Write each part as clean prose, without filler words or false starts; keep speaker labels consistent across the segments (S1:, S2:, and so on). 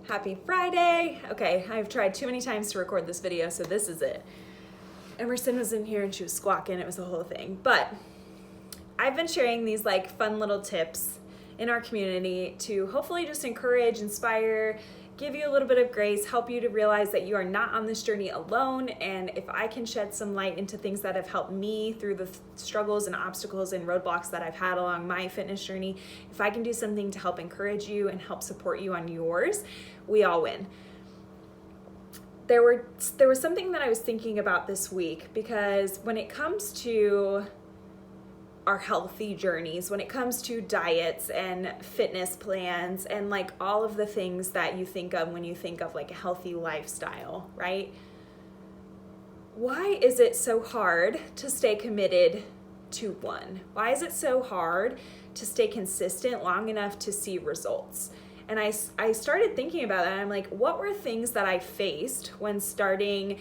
S1: Happy Friday. Okay, I've tried too many times to record this video, so this is it. Emerson was in here and she was squawking. It was the whole thing. But I've been sharing these like fun little tips in our community to hopefully just encourage, inspire, give you a little bit of grace, help you to realize that you are not on this journey alone. And if I can shed some light into things that have helped me through the struggles and obstacles and roadblocks that I've had along my fitness journey, if I can do something to help encourage you and help support you on yours, we all win. There was something that I was thinking about this week, because when it comes to our healthy journeys, when it comes to diets and fitness plans and like all of the things that you think of when you think of like a healthy lifestyle, right? Why is it so hard to stay committed to one? Why is it so hard to stay consistent long enough to see results? And I started thinking about that, and I'm like, what were things that I faced when starting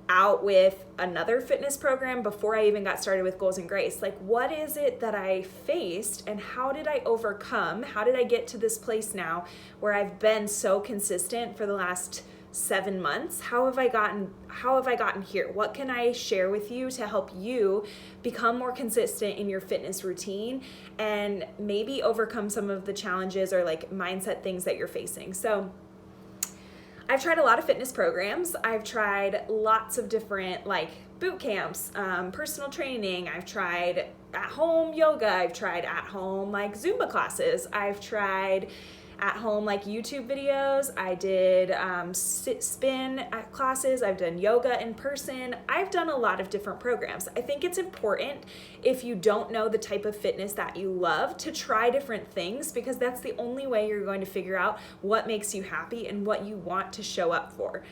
S1: out with another fitness program before I even got started with Goals and Grace? Like, what is it that I faced and how did I overcome? How did I get to this place now where I've been so consistent for the last 7 months? How have I gotten here? What can I share with you to help you become more consistent in your fitness routine and maybe overcome some of the challenges or like mindset things that you're facing? So I've tried a lot of fitness programs. I've tried lots of different like boot camps, personal training. I've tried at-home yoga. I've tried at-home like Zumba classes. I've tried at-home like YouTube videos. I did spin classes. I've done yoga in person. I've done a lot of different programs. I think it's important, if you don't know the type of fitness that you love, to try different things, because that's the only way you're going to figure out what makes you happy and what you want to show up for.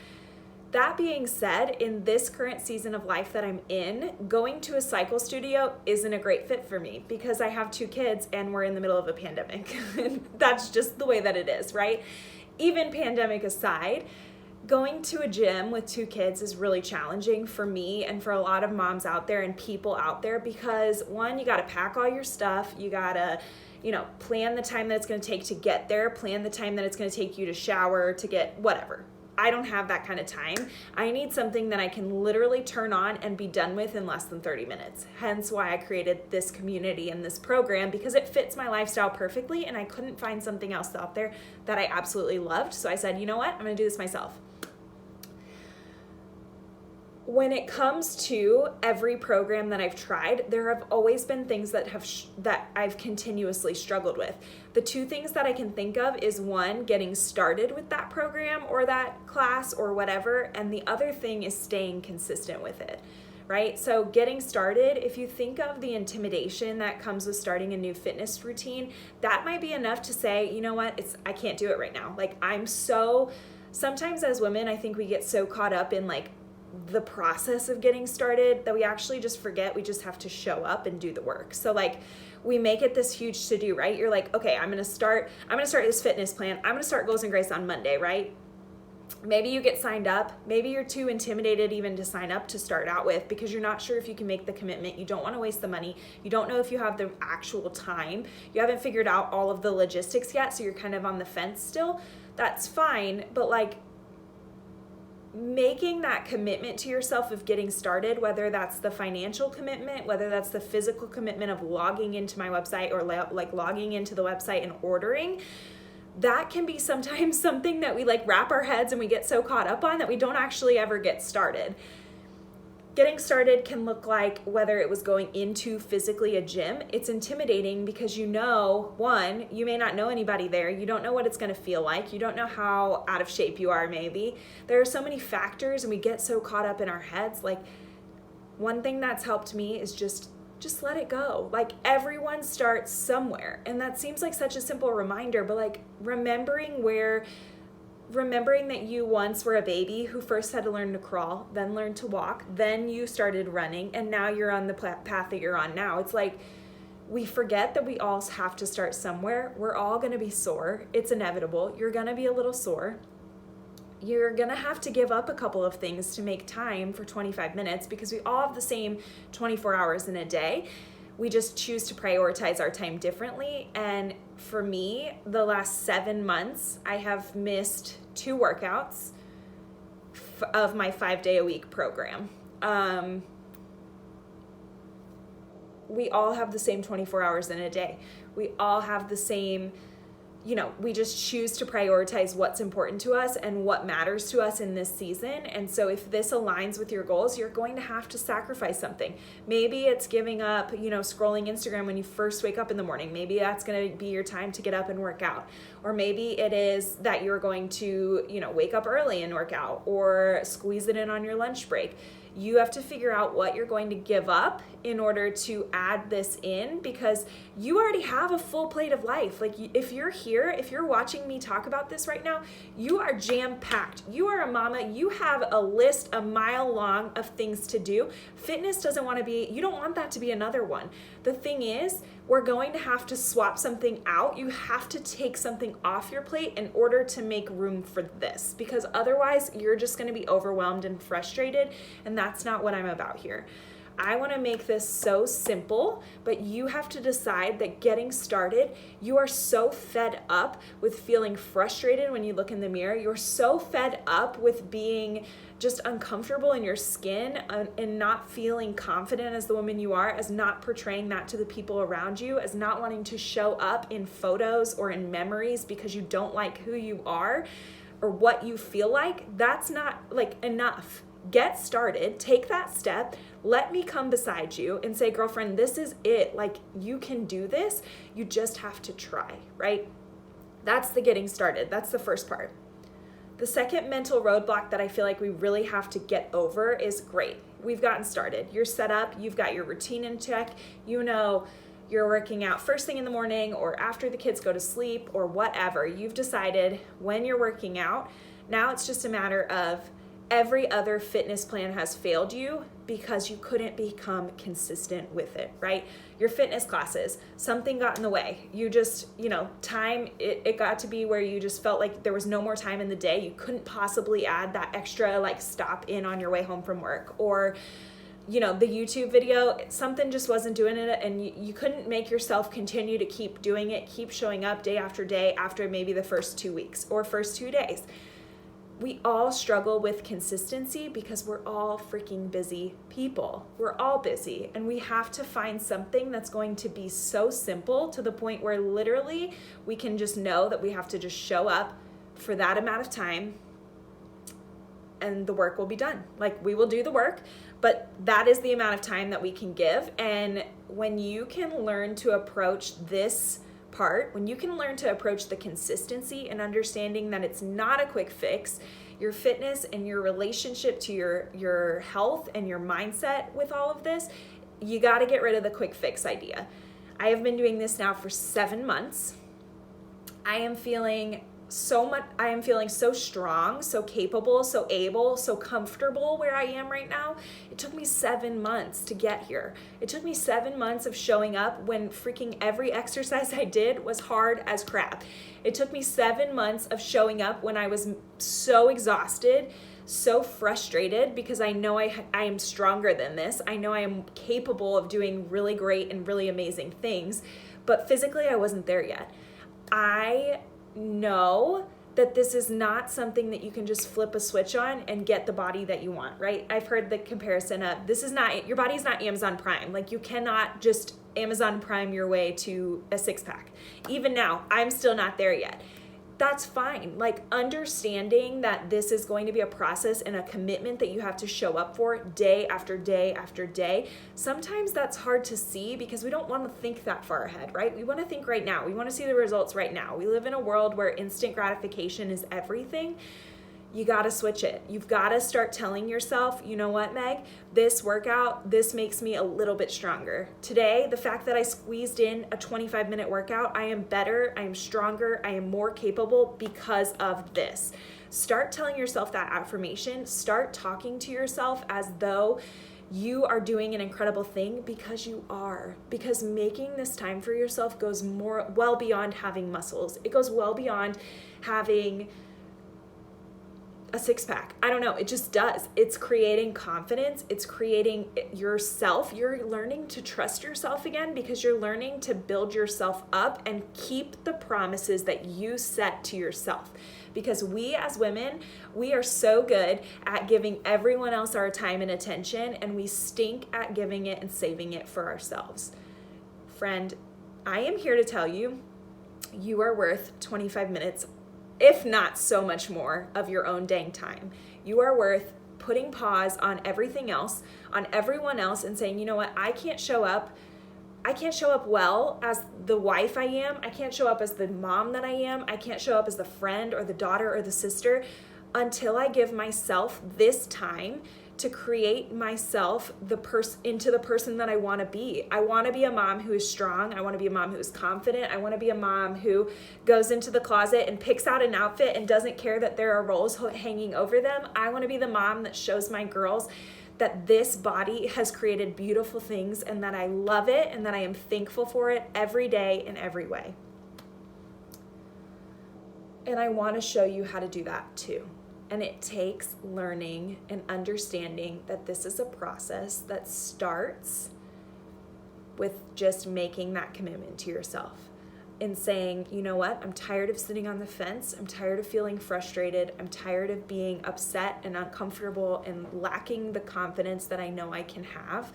S1: That being said, in this current season of life that I'm in, going to a cycle studio isn't a great fit for me because I have 2 kids and we're in the middle of a pandemic. That's just the way that it is, right? Even pandemic aside, going to a gym with 2 kids is really challenging for me and for a lot of moms out there and people out there, because one, you got to pack all your stuff. You got to, plan the time that it's going to take to get there, plan the time that it's going to take you to shower, to get whatever. I don't have that kind of time. I need something that I can literally turn on and be done with in less than 30 minutes. Hence why I created this community and this program, because it fits my lifestyle perfectly and I couldn't find something else out there that I absolutely loved. So I said, you know what? I'm going to do this myself. When it comes to every program that I've tried, there have always been things that I've continuously struggled with. The 2 things that I can think of is, one, getting started with that program or that class or whatever, and the other thing is staying consistent with it, right? So getting started, if you think of the intimidation that comes with starting a new fitness routine, that might be enough to say, you know what, I can't do it right now. Like, sometimes as women, I think we get so caught up in like the process of getting started that we actually just forget we just have to show up and do the work. So like, we make it this huge to do, right? You're like, okay, I'm going to start this fitness plan. I'm going to start Goals and Grace on Monday, right? Maybe you get signed up. Maybe you're too intimidated even to sign up to start out with, because you're not sure if you can make the commitment. You don't want to waste the money. You don't know if you have the actual time. You haven't figured out all of the logistics yet, so you're kind of on the fence still. That's fine, but like, making that commitment to yourself of getting started, whether that's the financial commitment, whether that's the physical commitment of logging into my website or like logging into the website and ordering, that can be sometimes something that we like wrap our heads and we get so caught up on that we don't actually ever get started. Getting started can look like, whether it was going into physically a gym, it's intimidating because one, you may not know anybody there. You don't know what it's going to feel like. You don't know how out of shape you are maybe. There are so many factors and we get so caught up in our heads. Like, one thing that's helped me is just let it go. Like, everyone starts somewhere. And that seems like such a simple reminder, but like remembering that you once were a baby who first had to learn to crawl, then learn to walk, then you started running, and now you're on the path that you're on now. It's like, we forget that we all have to start somewhere. We're all going to be sore. It's inevitable. You're going to be a little sore. You're going to have to give up a couple of things to make time for 25 minutes, because we all have the same 24 hours in a day. We just choose to prioritize our time differently. And for me, the last 7 months, I have missed 2 workouts of my 5-day-a-week program. We all have the same 24 hours in a day. We all have the same, we just choose to prioritize what's important to us and what matters to us in this season. And so if this aligns with your goals, you're going to have to sacrifice something. Maybe it's giving up, scrolling Instagram when you first wake up in the morning. Maybe that's going to be your time to get up and work out. Or maybe it is that you're going to, wake up early and work out, or squeeze it in on your lunch break. You have to figure out what you're going to give up in order to add this in, because you already have a full plate of life. Like, if you're here, if you're watching me talk about this right now, you are jam-packed. You are a mama. You have a list a mile long of things to do. Fitness you don't want that to be another one. The thing is, we're going to have to swap something out. You have to take something off your plate in order to make room for this, because otherwise you're just going to be overwhelmed and frustrated, and that's not what I'm about here. I want to make this so simple, but you have to decide that getting started, you are so fed up with feeling frustrated when you look in the mirror. You're so fed up with being just uncomfortable in your skin and not feeling confident as the woman you are, as not portraying that to the people around you, as not wanting to show up in photos or in memories because you don't like who you are or what you feel like. That's not enough. Get started, take that step, let me come beside you and say, girlfriend, this is it. You can do this. You just have to try, right? That's the getting started. That's the first part. The second mental roadblock that I feel like we really have to get over is, great, we've gotten started. You're set up, you've got your routine in check, you're working out first thing in the morning or after the kids go to sleep or whatever. You've decided when you're working out. Now it's just a matter of every other fitness plan has failed you because you couldn't become consistent with it, right? Your fitness classes, something got in the way. You just, time, it got to be where you just felt like there was no more time in the day. You couldn't possibly add that extra stop in on your way home from work, or the YouTube video, something just wasn't doing it, and you couldn't make yourself continue to keep doing it, keep showing up day after day after maybe the first 2 weeks or first 2 days. We all struggle with consistency because we're all freaking busy people. We're all busy, and we have to find something that's going to be so simple to the point where literally we can just know that we have to just show up for that amount of time and the work will be done. We will do the work, but that is the amount of time that we can give. And when you can learn to approach this part, when you can learn to approach the consistency and understanding that it's not a quick fix, your fitness and your relationship to your health and your mindset with all of this, you got to get rid of the quick fix idea. I have been doing this now for 7 months. I am feeling so strong, so capable, so able, so comfortable where I am right now. It took me 7 months to get here. It took me 7 months of showing up when freaking every exercise I did was hard as crap. It took me 7 months of showing up when I was so exhausted, so frustrated, because I know I am stronger than this. I know I am capable of doing really great and really amazing things, but physically I wasn't there yet. I know that this is not something that you can just flip a switch on and get the body that you want, right? I've heard the comparison of your body's not Amazon Prime. You cannot just Amazon Prime your way to a 6-pack. Even now, I'm still not there yet. That's fine. Understanding that this is going to be a process and a commitment that you have to show up for day after day after day. Sometimes that's hard to see because we don't want to think that far ahead, right? We want to think right now. We want to see the results right now. We live in a world where instant gratification is everything. You got to switch it. You've got to start telling yourself, you know what, Meg, this workout, this makes me a little bit stronger. Today, the fact that I squeezed in a 25-minute workout, I am better, I am stronger, I am more capable because of this. Start telling yourself that affirmation. Start talking to yourself as though you are doing an incredible thing, because you are. Because making this time for yourself goes well beyond having muscles. It goes well beyond having a six-pack. I don't know. It just does. It's creating confidence. It's creating yourself. You're learning to trust yourself again because you're learning to build yourself up and keep the promises that you set to yourself. Because we as women, we are so good at giving everyone else our time and attention, and we stink at giving it and saving it for ourselves. Friend, I am here to tell you, you are worth 25 minutes, if not so much more, of your own dang time. You are worth putting pause on everything else, on everyone else, and saying, you know what, I can't show up well as the wife I am. I can't show up as the mom that I am. I can't show up as the friend or the daughter or the sister until I give myself this time to create myself into the person that I want to be. I want to be a mom who is strong. I want to be a mom who is confident. I want to be a mom who goes into the closet and picks out an outfit and doesn't care that there are rolls hanging over them. I want to be the mom that shows my girls that this body has created beautiful things and that I love it and that I am thankful for it every day in every way. And I want to show you how to do that too. And it takes learning and understanding that this is a process that starts with just making that commitment to yourself and saying, you know what, I'm tired of sitting on the fence. I'm tired of feeling frustrated. I'm tired of being upset and uncomfortable and lacking the confidence that I know I can have.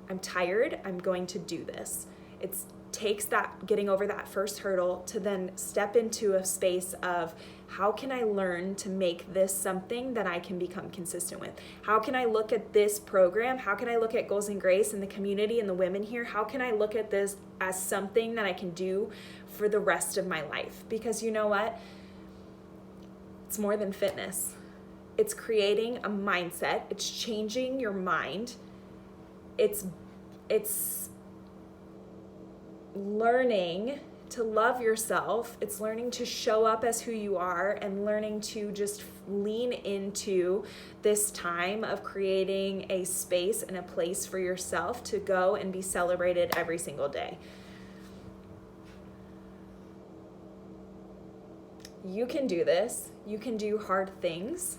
S1: I'm tired. I'm going to do this. It takes that getting over that first hurdle to then step into a space of how can I learn to make this something that I can become consistent with? How can I look at this program? How can I look at Goals and Grace and the community and the women here? How can I look at this as something that I can do for the rest of my life? Because you know what? It's more than fitness. It's creating a mindset. It's changing your mind. It's learning to love yourself. It's learning to show up as who you are and learning to just lean into this time of creating a space and a place for yourself to go and be celebrated every single day. You can do this. You can do hard things.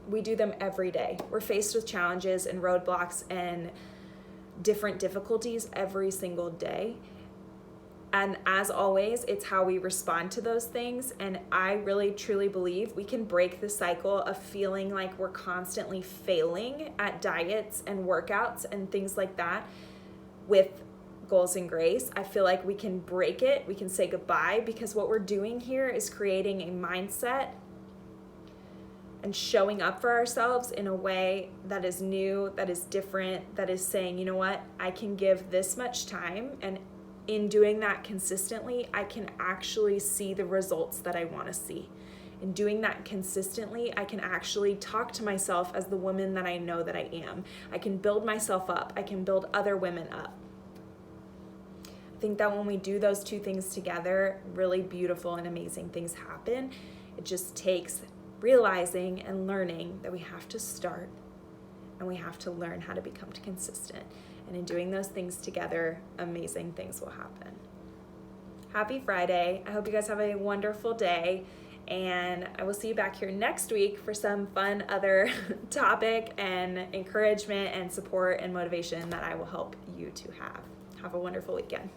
S1: We do them every day. We're faced with challenges and roadblocks and different difficulties every single day. And as always, it's how we respond to those things. And I really, truly believe we can break the cycle of feeling like we're constantly failing at diets and workouts and things like that with Goals and Grace. I feel like we can break it. We can say goodbye because what we're doing here is creating a mindset and showing up for ourselves in a way that is new, that is different, that is saying, you know what, I can give this much time, and in doing that consistently, I can actually see the results that I want to see. In doing that consistently, I can actually talk to myself as the woman that I know that I am. I can build myself up. I can build other women up. I think that when we do those two things together, really beautiful and amazing things happen. It just takes realizing and learning that we have to start and we have to learn how to become consistent. And in doing those things together, amazing things will happen. Happy Friday. I hope you guys have a wonderful day. And I will see you back here next week for some fun other topic and encouragement and support and motivation that I will help you to have. Have a wonderful weekend.